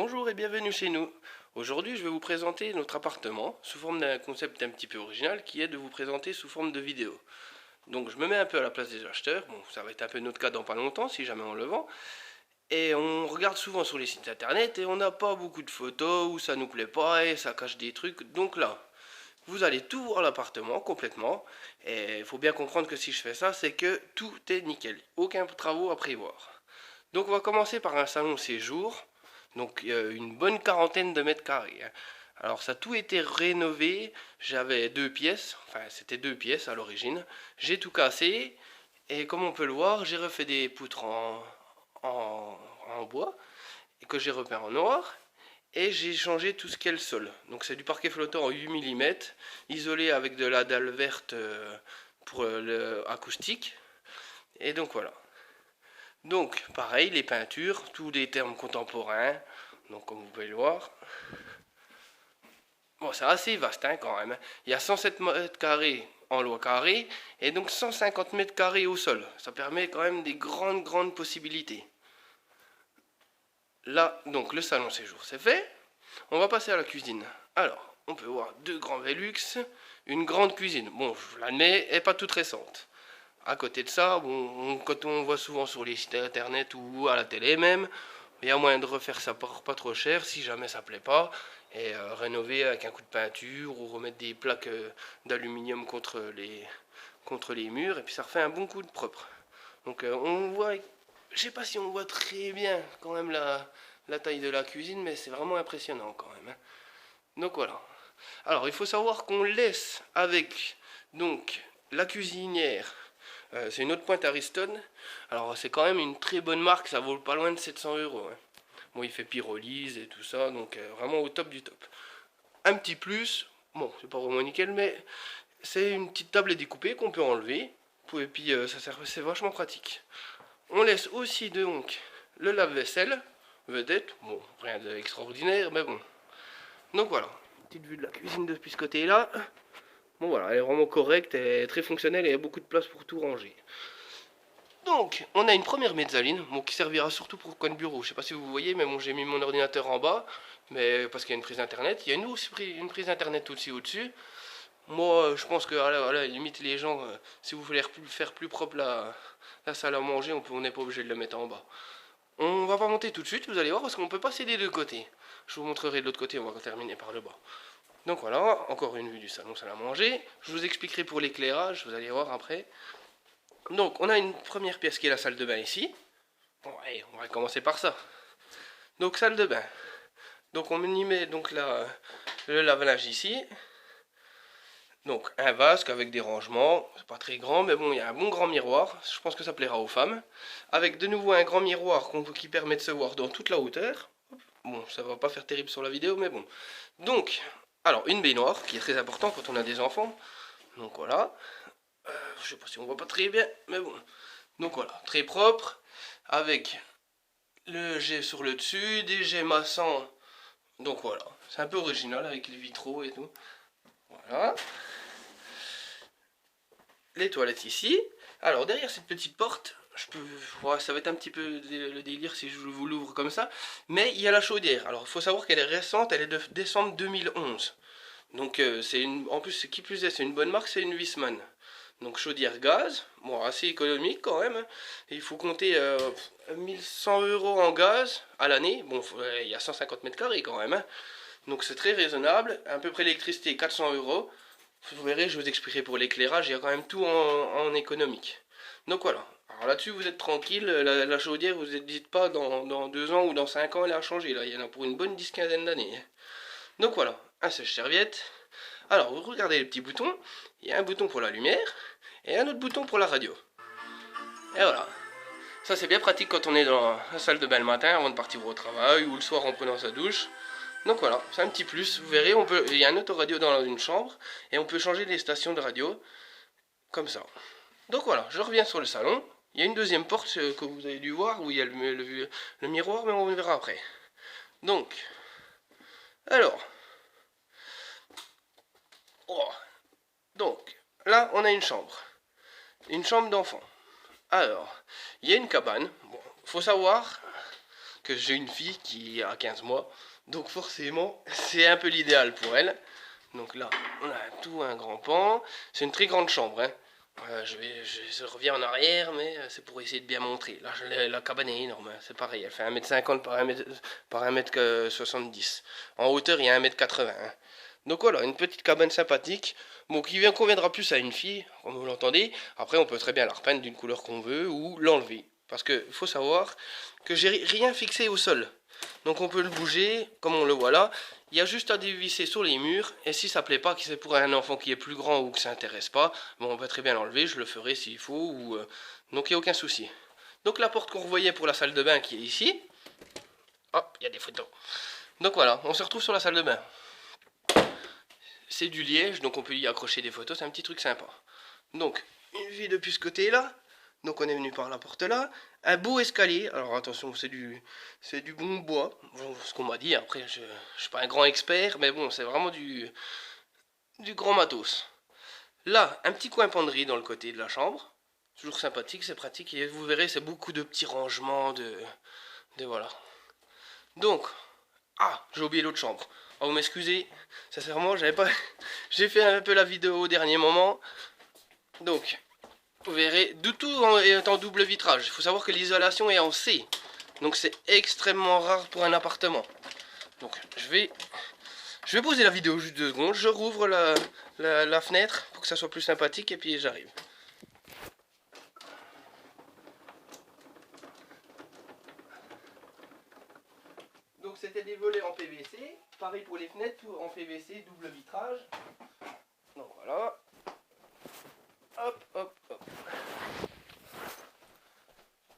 Bonjour et bienvenue chez nous. Aujourd'hui, je vais vous présenter notre appartement sous forme d'un concept un petit peu original qui est de vous présenter sous forme de vidéo. Donc je me mets un peu à la place des acheteurs, bon ça va être un peu notre cas dans pas longtemps si jamais on le vend. Et on regarde souvent sur les sites internet et on n'a pas beaucoup de photos où ça nous plaît pas et ça cache des trucs. Donc là, vous allez tout voir l'appartement complètement. Et il faut bien comprendre que si je fais ça, c'est que tout est nickel. Aucun travaux à prévoir. Donc on va commencer par un salon séjour. Donc une bonne quarantaine de mètres carrés, hein. Alors ça a tout été rénové. J'avais deux pièces, enfin c'était deux pièces à l'origine. J'ai tout cassé et comme on peut le voir, j'ai refait des poutres en bois et que j'ai repeint en noir. Et j'ai changé tout ce qu'est le sol. Donc c'est du parquet flottant en 8 mm, isolé avec de la dalle verte pour l'acoustique. Et donc voilà. Donc pareil, les peintures, tous des termes contemporains. Donc comme vous pouvez le voir. Bon, c'est assez vaste hein, quand même. Il y a 107 mètres carrés en loi carrée et donc 150 mètres carrés au sol. Ça permet quand même des grandes possibilités. Là, donc le salon séjour c'est fait. On va passer à la cuisine. Alors, on peut voir deux grands Velux, une grande cuisine. Bon, je l'admets, elle n'est pas toute récente. À côté de ça, bon, quand on voit souvent sur les sites internet ou à la télé même, il y a moyen de refaire ça pour pas trop cher si jamais ça plaît pas et rénover avec un coup de peinture ou remettre des plaques d'aluminium contre les murs et puis ça refait un bon coup de propre. Donc on voit, je sais pas si on voit très bien quand même la taille de la cuisine, mais c'est vraiment impressionnant quand même, hein. Donc voilà. Alors il faut savoir qu'on laisse avec donc la cuisinière. C'est une autre pointe Ariston. Alors c'est quand même une très bonne marque, ça vaut pas loin de 700 €, hein. Bon, il fait pyrolyse et tout ça, donc vraiment au top du top. Un petit plus, bon, c'est pas vraiment nickel, mais c'est une petite table découpée qu'on peut enlever. Et puis c'est vachement pratique. On laisse aussi donc le lave-vaisselle, vedette, bon, rien d'extraordinaire, mais bon. Donc voilà, petite vue de la cuisine depuis ce côté-là. Bon voilà, elle est vraiment correcte, elle est très fonctionnelle et il y a beaucoup de place pour tout ranger. Donc, on a une première mezzanine, bon, qui servira surtout pour coin de bureau. Je sais pas si vous voyez, mais bon, j'ai mis mon ordinateur en bas, mais parce qu'il y a une prise internet. Il y a une prise internet aussi au-dessus. Moi, je pense que à la limite, les gens, si vous voulez faire plus propre la salle à manger, on n'est pas obligé de le mettre en bas. On va pas monter tout de suite, vous allez voir, parce qu'on peut passer des deux côtés. Je vous montrerai de l'autre côté, on va terminer par le bas. Donc voilà, encore une vue du salon salle à manger. Je vous expliquerai pour l'éclairage, vous allez voir après. Donc on a une première pièce qui est la salle de bain ici. Bon, allez, on va commencer par ça. Donc salle de bain. Donc on y met donc le lave-linge ici. Donc un vasque avec des rangements, c'est pas très grand, mais bon, il y a un bon grand miroir, je pense que ça plaira aux femmes. Avec de nouveau un grand miroir qui permet de se voir dans toute la hauteur. Bon, ça va pas faire terrible sur la vidéo, mais bon. Donc, alors une baignoire, qui est très important quand on a des enfants. Donc voilà. Je sais pas si on voit pas très bien, mais bon. Donc voilà, très propre, avec le jet sur le dessus, des jets massants. Donc voilà, c'est un peu original avec les vitraux et tout. Voilà. Les toilettes ici. Alors derrière cette petite porte, ça va être un petit peu le délire si je vous l'ouvre comme ça, mais il y a la chaudière. Alors il faut savoir qu'elle est récente, elle est de décembre 2011. Donc en plus qui plus est, c'est une bonne marque, c'est une Wiesmann. Donc chaudière gaz, bon assez économique quand même, hein. Et il faut compter 1100 € en gaz à l'année. Bon, il y a 150 mètres carrés quand même, hein. Donc c'est très raisonnable. À peu près l'électricité 400 €. Vous verrez, je vous expliquerai pour l'éclairage, il y a quand même tout en économique. Donc voilà. Alors là-dessus, vous êtes tranquille. La chaudière, vous ne dites pas dans 2 ans ou dans 5 ans, elle a changé. Là, il y en a pour une bonne 10-15 d'années. Donc voilà, un sèche-serviette. Alors, vous regardez les petits boutons. Il y a un bouton pour la lumière et un autre bouton pour la radio. Et voilà. Ça, c'est bien pratique quand on est dans la salle de bain le matin avant de partir au travail ou le soir en prenant sa douche. Donc voilà, c'est un petit plus. Vous verrez, il y a un autoradio dans une chambre et on peut changer les stations de radio comme ça. Donc voilà, je reviens sur le salon. Il y a une deuxième porte que vous avez dû voir où il y a le miroir, mais on le verra après. Donc, alors, oh, donc là on a une chambre d'enfant. Alors, il y a une cabane. Bon, faut savoir que j'ai une fille qui a 15 mois. Donc forcément, c'est un peu l'idéal pour elle. Donc là, on a tout un grand pan. C'est une très grande chambre, hein. Je reviens en arrière, mais c'est pour essayer de bien montrer. Là, la cabane est énorme, hein. C'est pareil. Elle fait 1,50 m par 1,70 m. En hauteur, il y a 1,80 m, hein. Donc voilà, une petite cabane sympathique. Bon, qui conviendra plus à une fille, comme vous l'entendez. Après, on peut très bien la repeindre d'une couleur qu'on veut ou l'enlever. Parce qu'il faut savoir que j'ai rien fixé au sol. Donc on peut le bouger, comme on le voit là. Il y a juste à dévisser sur les murs. Et si ça plaît pas, que c'est pour un enfant qui est plus grand ou que ça intéresse pas, bon, on peut très bien l'enlever, je le ferai s'il faut. Donc il n'y a aucun souci. Donc la porte qu'on revoyait pour la salle de bain qui est ici. Hop, il y a des photos. Donc voilà, on se retrouve sur la salle de bain. C'est du liège, donc on peut y accrocher des photos, c'est un petit truc sympa. Donc, une vue depuis ce côté-là. Donc on est venu par la porte là. Un beau escalier. Alors attention, c'est du bon bois. Bon, ce qu'on m'a dit. Après, je suis pas un grand expert, mais bon, c'est vraiment du grand matos. Là, un petit coin penderie dans le côté de la chambre. Toujours sympathique, c'est pratique. Et vous verrez, c'est beaucoup de petits rangements, de voilà. Donc, ah, j'ai oublié l'autre chambre. Oh, vous m'excusez, sincèrement, j'avais pas... J'ai fait un peu la vidéo au dernier moment. Donc, vous verrez, tout est en double vitrage. Il faut savoir que l'isolation est en C. Donc c'est extrêmement rare pour un appartement. Donc je vais poser la vidéo juste 2 secondes. Je rouvre la fenêtre pour que ça soit plus sympathique et puis j'arrive. Donc c'était des volets en PVC. Pareil pour les fenêtres, tout en PVC, double vitrage. Donc voilà. Hop, hop, hop.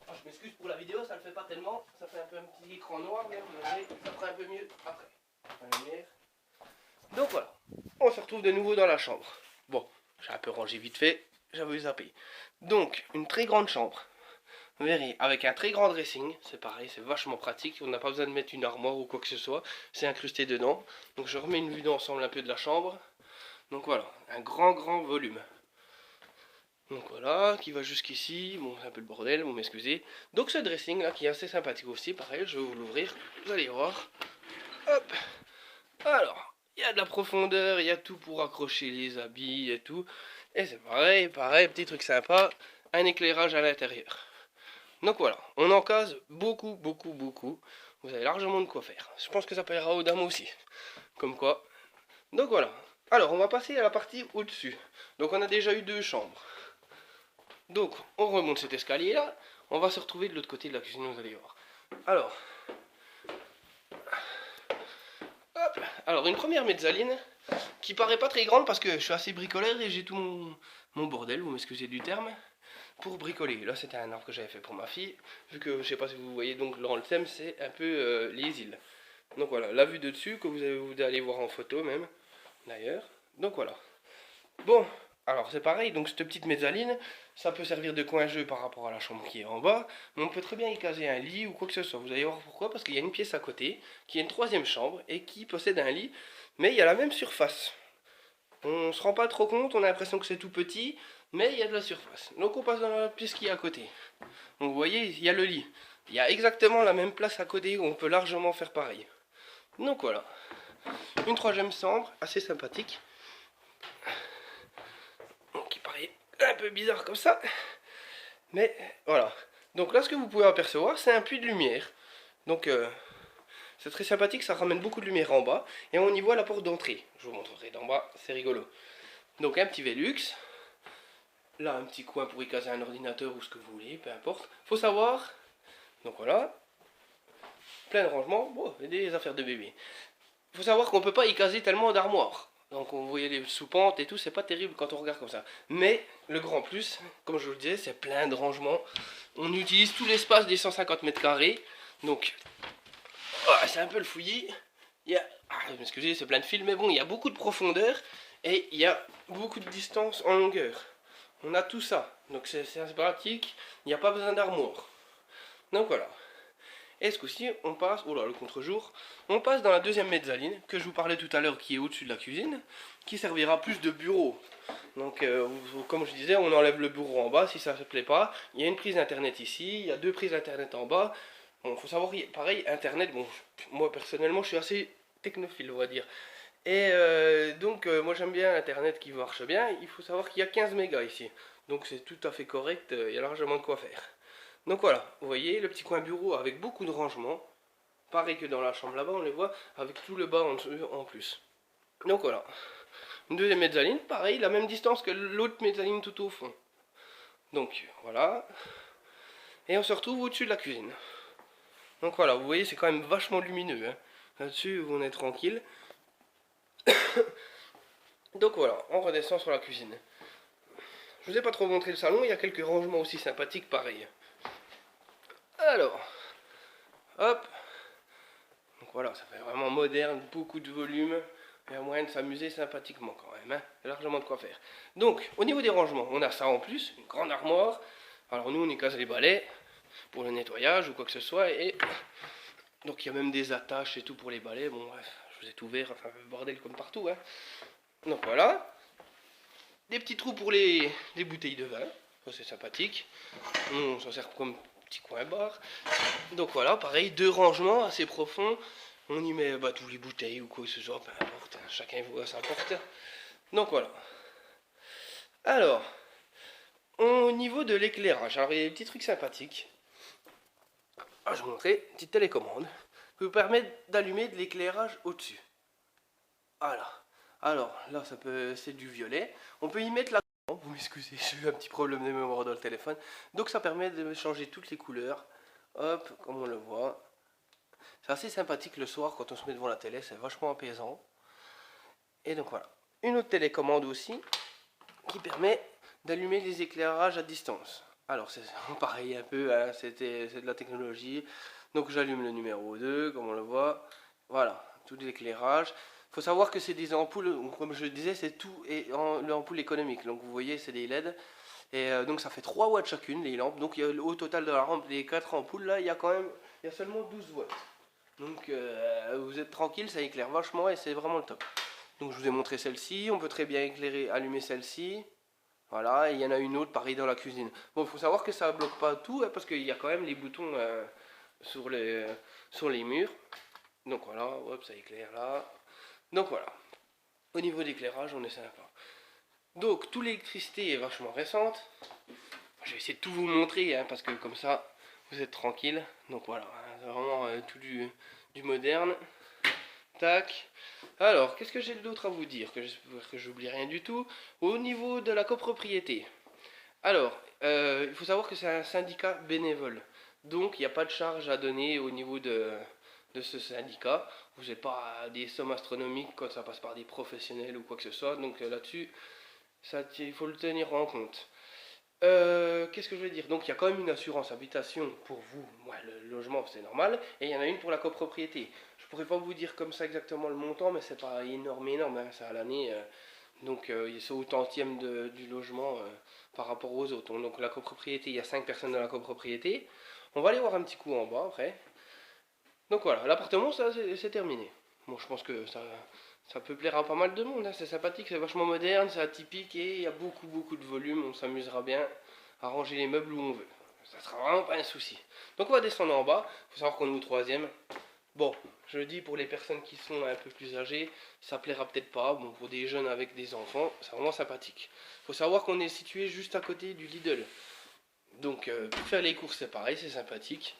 Je m'excuse pour la vidéo, ça le fait pas tellement. Ça fait un peu un petit écran noir, mais vous verrez, ça fera un peu mieux après. Donc voilà, on se retrouve de nouveau dans la chambre. Bon, j'ai un peu rangé vite fait, j'avais zappé. Donc, une très grande chambre. Vous verrez, avec un très grand dressing, c'est pareil, c'est vachement pratique. On n'a pas besoin de mettre une armoire ou quoi que ce soit, c'est incrusté dedans. Donc je remets une vue d'ensemble un peu de la chambre. Donc voilà, un grand volume. Donc voilà, qui va jusqu'ici. Bon, c'est un peu le bordel, vous m'excusez. Donc ce dressing là, qui est assez sympathique aussi, pareil, je vais vous l'ouvrir, vous allez voir. Hop. Alors, il y a de la profondeur, il y a tout pour accrocher les habits et tout. Et c'est pareil, petit truc sympa, un éclairage à l'intérieur. Donc voilà, on en case beaucoup. Vous avez largement de quoi faire. Je pense que ça plaira aux dames aussi. Comme quoi. Donc voilà. Alors, on va passer à la partie au-dessus. Donc on a déjà eu 2 chambres. Donc, on remonte cet escalier-là. On va se retrouver de l'autre côté de la cuisine, vous allez voir. Alors, hop. Alors, une première mezzaline qui paraît pas très grande parce que je suis assez bricoleur et j'ai tout mon bordel, vous m'excusez du terme, pour bricoler. Là, c'était un arbre que j'avais fait pour ma fille. Vu que, je sais pas si vous voyez, donc dans le thème, c'est un peu les îles. Donc voilà, la vue de dessus, que vous allez voir en photo même, d'ailleurs. Donc voilà. Bon, alors c'est pareil, donc cette petite mezzaline, ça peut servir de coin-jeu par rapport à la chambre qui est en bas, mais on peut très bien y caser un lit ou quoi que ce soit. Vous allez voir pourquoi, parce qu'il y a une pièce à côté, qui est une 3e chambre, et qui possède un lit, mais il y a la même surface. On se rend pas trop compte, on a l'impression que c'est tout petit, mais il y a de la surface. Donc on passe dans la pièce qui est à côté. Donc vous voyez, il y a le lit. Il y a exactement la même place à côté où on peut largement faire pareil. Donc voilà. Une 3e chambre, assez sympathique. Qui paraît un peu bizarre comme ça. Mais voilà. Donc là, ce que vous pouvez apercevoir, c'est un puits de lumière. Donc c'est très sympathique, ça ramène beaucoup de lumière en bas. Et on y voit la porte d'entrée. Je vous montrerai d'en bas, c'est rigolo. Donc un petit Velux. Là, un petit coin pour y caser un ordinateur ou ce que vous voulez, peu importe. Faut savoir. Donc voilà. Plein de rangements. Bon, et des affaires de bébé. Faut savoir qu'on peut pas y caser tellement d'armoires. Donc on voyait les sous-pentes et tout, c'est pas terrible quand on regarde comme ça. Mais le grand plus, comme je vous le disais, c'est plein de rangements. On utilise tout l'espace des 150 mètres carrés. Donc, c'est un peu le fouillis. Il y a, excusez, c'est plein de fils, mais bon, il y a beaucoup de profondeur et il y a beaucoup de distance en longueur. On a tout ça, donc c'est assez pratique. Il n'y a pas besoin d'armoire. Donc voilà. Et ce coup-ci, on passe, oh là, le contre-jour, on passe dans la 2e mezzaline, que je vous parlais tout à l'heure, qui est au-dessus de la cuisine, qui servira plus de bureau. Donc, comme je disais, on enlève le bureau en bas, si ça ne se plaît pas. Il y a une prise internet ici, il y a 2 prises internet en bas. Bon, faut savoir, pareil, Internet, bon, moi personnellement, je suis assez technophile, on va dire. Et donc, moi j'aime bien Internet qui marche bien. Il faut savoir qu'il y a 15 mégas ici. Donc c'est tout à fait correct, il y a largement de quoi faire. Donc voilà, vous voyez le petit coin bureau avec beaucoup de rangements. Pareil que dans la chambre là-bas, on les voit, avec tout le bas en dessous en plus. Donc voilà. Une deuxième mezzanine, pareil, la même distance que l'autre mezzanine tout au fond. Donc voilà. Et on se retrouve au-dessus de la cuisine. Donc voilà, vous voyez, c'est quand même vachement lumineux. Hein. Là-dessus, on est tranquille. Donc voilà, on redescend sur la cuisine. Je vous ai pas trop montré le salon, il y a quelques rangements aussi sympathiques, pareil. Alors, hop. Donc voilà, ça fait vraiment moderne, beaucoup de volume. Il y a moyen de s'amuser sympathiquement quand même, hein. Il y a largement de quoi faire. Donc, au niveau des rangements, on a ça en plus, une grande armoire. Alors nous, on y casse les balais pour le nettoyage ou quoi que ce soit. Et donc il y a même des attaches et tout pour les balais. Bon bref, je vous ai tout ouvert, enfin bordel comme partout, hein. Donc voilà. Des petits trous pour les bouteilles de vin. Ça c'est sympathique. On s'en sert comme petit coin bar. Donc voilà, pareil, deux rangements assez profonds. On y met tous les bouteilles ou quoi que ce soit, peu importe, hein, chacun voit sa porte. Donc voilà. Alors, au niveau de l'éclairage, alors il y a des petits trucs sympathiques. Ah, je vais vous montrer, une petite télécommande qui vous permet d'allumer de l'éclairage au-dessus. Voilà. Alors, là, c'est du violet. On peut y mettre la... Vous m'excusez, j'ai eu un petit problème de mémoire dans le téléphone. Donc ça permet de changer toutes les couleurs. Hop, comme on le voit. C'est assez sympathique le soir quand on se met devant la télé, c'est vachement apaisant. Et donc voilà. Une autre télécommande aussi qui permet d'allumer les éclairages à distance. Alors c'est pareil un peu, hein, c'est de la technologie. Donc j'allume le numéro 2, comme on le voit. Voilà, tout l'éclairage. Il faut savoir que c'est des ampoules, comme je le disais, c'est tout l'ampoule économique. Donc vous voyez, c'est des LED. Et donc ça fait 3 watts chacune, les lampes. Donc au total de la rampe, les 4 ampoules, là, il y a seulement 12 watts. Donc vous êtes tranquille, ça éclaire vachement et c'est vraiment le top. Donc je vous ai montré celle-ci, on peut très bien éclairer, allumer celle-ci. Voilà, et il y en a une autre pareil dans la cuisine. Bon, il faut savoir que ça ne bloque pas tout, hein, parce qu'il y a quand même les boutons sur les murs. Donc voilà, hop, ça éclaire là. Donc voilà, au niveau d'éclairage, on est sympa. Donc, toute l'électricité est vachement récente. Je vais essayer de tout vous montrer, hein, parce que comme ça, vous êtes tranquille. Donc voilà, hein, c'est vraiment tout du moderne. Tac. Alors, qu'est-ce que j'ai d'autre à vous dire? Que j'espère que j'oublie rien du tout. Au niveau de la copropriété. Alors, il faut savoir que c'est un syndicat bénévole. Donc, il n'y a pas de charge à donner au niveau de ce syndicat. Vous n'avez pas des sommes astronomiques quand ça passe par des professionnels ou quoi que ce soit. Donc là-dessus, il faut le tenir en compte. Qu'est-ce que je vais dire? Donc il y a quand même une assurance habitation pour vous. Ouais, le logement c'est normal. Et il y en a une pour la copropriété. Je pourrais pas vous dire comme ça exactement le montant, mais c'est pas énorme, hein, c'est à l'année. Donc c'est au tantième du logement par rapport aux autres. Donc la copropriété, il y a 5 personnes dans la copropriété. On va aller voir un petit coup en bas après. Donc voilà, l'appartement ça c'est terminé. Bon, je pense que ça peut plaire à pas mal de monde, hein. C'est sympathique, c'est vachement moderne, c'est atypique et il y a beaucoup de volume. On s'amusera bien à ranger les meubles où on veut. Ça sera vraiment pas un souci. Donc on va descendre en bas, il faut savoir qu'on est au troisième. Bon, je le dis pour les personnes qui sont un peu plus âgées, ça plaira peut-être pas. Bon, pour des jeunes avec des enfants, c'est vraiment sympathique. Il faut savoir qu'on est situé juste à côté du Lidl. Donc pour faire les courses c'est pareil, c'est sympathique.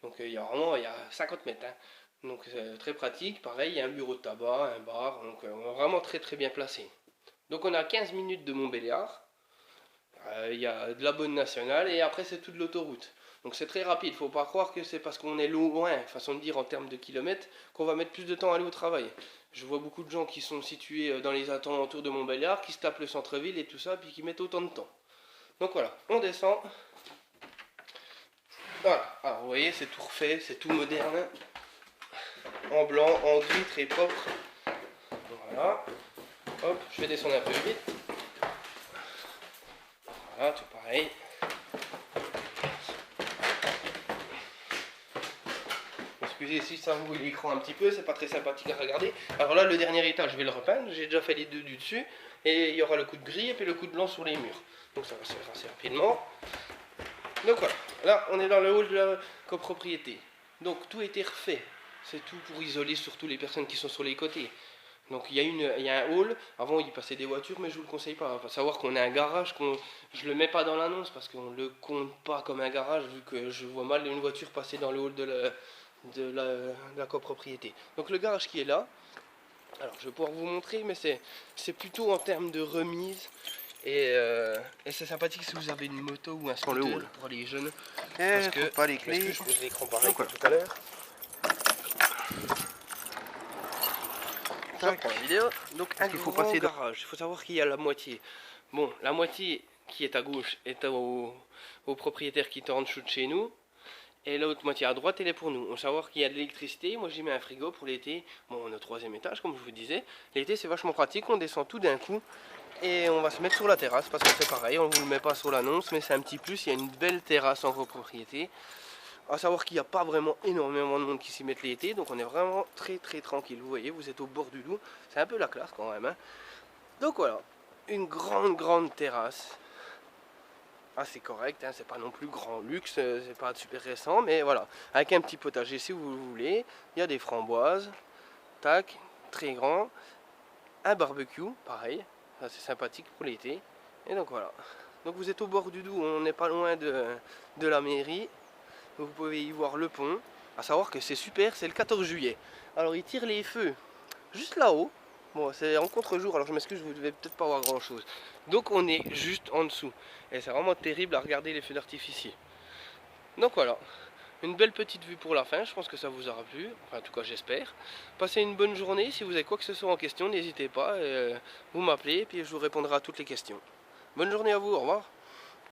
Donc il y a 50 mètres, hein. Donc c'est très pratique, pareil, il y a un bureau de tabac, un bar, donc on est vraiment très bien placé. Donc on a 15 minutes de Montbéliard, il y a de la Bonne Nationale et après c'est toute l'autoroute. Donc c'est très rapide, faut pas croire que c'est parce qu'on est loin, façon de dire en termes de kilomètres, qu'on va mettre plus de temps à aller au travail. Je vois beaucoup de gens qui sont situés dans les alentours de Montbéliard, qui se tapent le centre-ville et tout ça, puis qui mettent autant de temps. Donc voilà, on descend. Voilà, alors vous voyez, c'est tout refait, c'est tout moderne. En blanc, en gris, très propre. Voilà. Hop, je vais descendre un peu vite. Voilà, tout pareil. Excusez si ça vous l'écran un petit peu, c'est pas très sympathique à regarder. Alors là, le dernier étage, je vais le repeindre. J'ai déjà fait les deux du dessus. Et il y aura le coup de gris et puis le coup de blanc sur les murs. Donc ça va se faire assez rapidement. Donc voilà, là on est dans le hall de la copropriété. Donc tout a été refait. C'est tout pour isoler surtout les personnes qui sont sur les côtés. Donc il y a un hall, avant il passait des voitures, mais je vous le conseille pas. Faut savoir qu'on a un garage, je le mets pas dans l'annonce parce qu'on le compte pas comme un garage, vu que je vois mal une voiture passer dans le hall de la copropriété. Donc le garage qui est là, alors je vais pouvoir vous montrer, mais c'est plutôt en termes de remise. Et c'est sympathique si vous avez une moto ou un scooter pour les jeunes. Parce que, pas les clés. je pose l'écran pareil comme tout à l'heure. Je reprends la vidéo. Donc il faut passer garage. Il faut savoir qu'il y a la moitié. Bon, la moitié qui est à gauche est au propriétaire qui est en dessous de chez nous. Et l'autre moitié à droite, elle est pour nous. On va savoir qu'il y a de l'électricité. Moi, j'y mets un frigo pour l'été. Bon, on est au 3e étage, comme je vous disais. L'été, c'est vachement pratique. On descend tout d'un coup. Et on va se mettre sur la terrasse parce que c'est pareil. On ne vous le met pas sur l'annonce, mais c'est un petit plus. Il y a une belle terrasse en copropriété. À savoir qu'il n'y a pas vraiment énormément de monde qui s'y met l'été. Donc, on est vraiment très tranquille. Vous voyez, vous êtes au bord du Doubs. C'est un peu la classe quand même. Hein. Donc, voilà. Une grande terrasse. C'est correct, hein, c'est pas non plus grand luxe, c'est pas super récent, mais voilà, avec un petit potager si vous voulez, il y a des framboises, tac, très grand, un barbecue, pareil, ça c'est sympathique pour l'été, et donc voilà. Donc vous êtes au bord du Doubs, on n'est pas loin de la mairie, vous pouvez y voir le pont, à savoir que c'est super, c'est le 14 juillet. Alors ils tirent les feux juste là-haut. Bon, c'est en contre-jour, alors je m'excuse, vous ne devez peut-être pas voir grand-chose. Donc on est juste en dessous. Et c'est vraiment terrible à regarder les feux d'artifice. Donc voilà, une belle petite vue pour la fin, je pense que ça vous aura plu. Enfin, en tout cas, j'espère. Passez une bonne journée, si vous avez quoi que ce soit en question, n'hésitez pas. Vous m'appelez, et puis je vous répondrai à toutes les questions. Bonne journée à vous, au revoir.